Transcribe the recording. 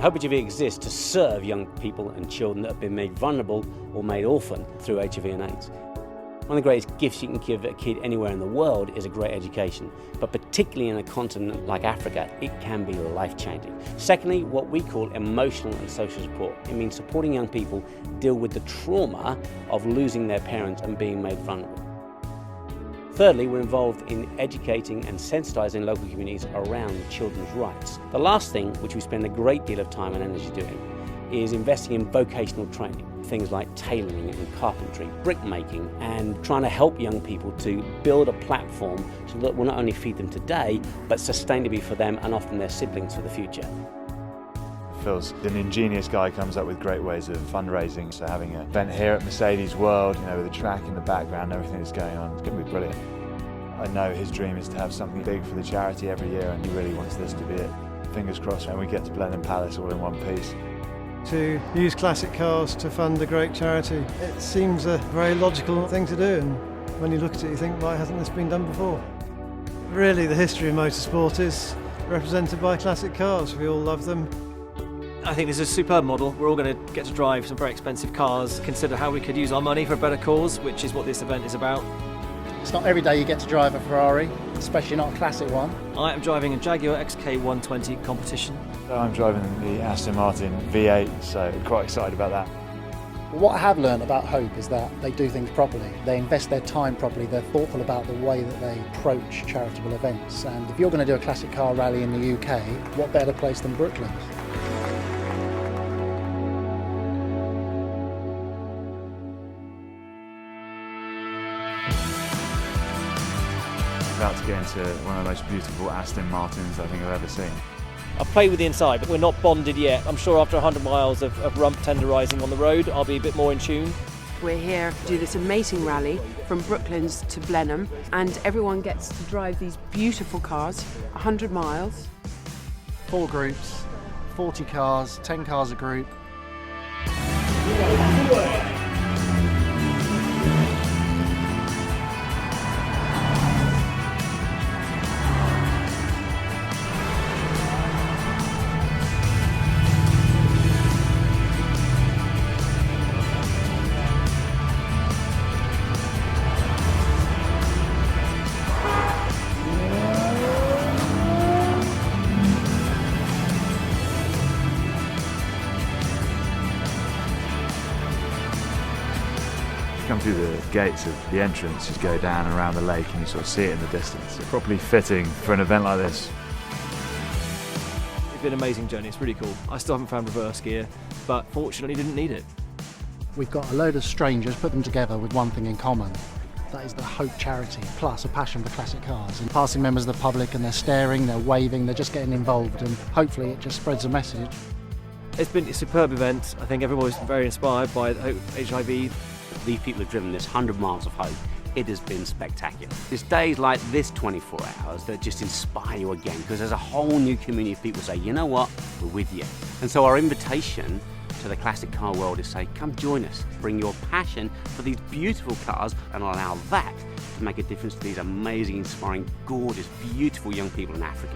Hope HIV exists to serve young people and children that have been made vulnerable or made orphan through HIV and AIDS. One of the greatest gifts you can give a kid anywhere in the world is a great education, but particularly in a continent like Africa, it can be life-changing. Secondly, what we call emotional and social support. It means supporting young people deal with the trauma of losing their parents and being made vulnerable. Thirdly, we're involved in educating and sensitising local communities around children's rights. The last thing, which we spend a great deal of time and energy doing, is investing in vocational training. Things like tailoring and carpentry, brickmaking, and trying to help young people to build a platform so that will not only feed them today, but sustainably for them and often their siblings for the future. Phil's an ingenious guy, comes up with great ways of fundraising. So having an event here at Mercedes World, with a track in the background, everything that's going on, it's going to be brilliant. I know his dream is to have something big for the charity every year, and he really wants this to be it. Fingers crossed, and we get to Blenheim Palace all in one piece. To use classic cars to fund a great charity. It seems a very logical thing to do, and when you look at it you think, why hasn't this been done before? Really, the history of motorsport is represented by classic cars. We all love them. I think this is a superb model. We're all going to get to drive some very expensive cars, consider how we could use our money for a better cause, which is what this event is about. It's not every day you get to drive a Ferrari, especially not a classic one. I am driving a Jaguar XK120 competition. I'm driving the Aston Martin V8, so I'm quite excited about that. What I have learned about Hope is that they do things properly. They invest their time properly. They're thoughtful about the way that they approach charitable events. And if you're going to do a classic car rally in the UK, what better place than Brooklands? About to get into one of the most beautiful Aston Martins I think I've ever seen. I've played with the inside, but we're not bonded yet. I'm sure after 100 miles of rump tenderising on the road, I'll be a bit more in tune. We're here to do this amazing rally from Brooklands to Blenheim, and everyone gets to drive these beautiful cars, 100 miles. 4 groups, 40 cars, 10 cars a group. Come through the gates of the entrance, you go down and around the lake and you sort of see it in the distance. It's properly fitting for an event like this. It's been an amazing journey, it's really cool. I still haven't found reverse gear, but fortunately didn't need it. We've got a load of strangers, put them together with one thing in common. That is the Hope charity, plus a passion for classic cars. And passing members of the public, and they're staring, they're waving, they're just getting involved, and hopefully it just spreads a message. It's been a superb event. I think everyone was very inspired by Hope HIV. These people have driven this 100 miles of hope. It has been spectacular. It's days like this 24 hours that just inspire you again, because there's a whole new community of people say, you know what, we're with you. And so our invitation to the classic car world is say, come join us, bring your passion for these beautiful cars and allow that to make a difference to these amazing, inspiring, gorgeous, beautiful young people in Africa.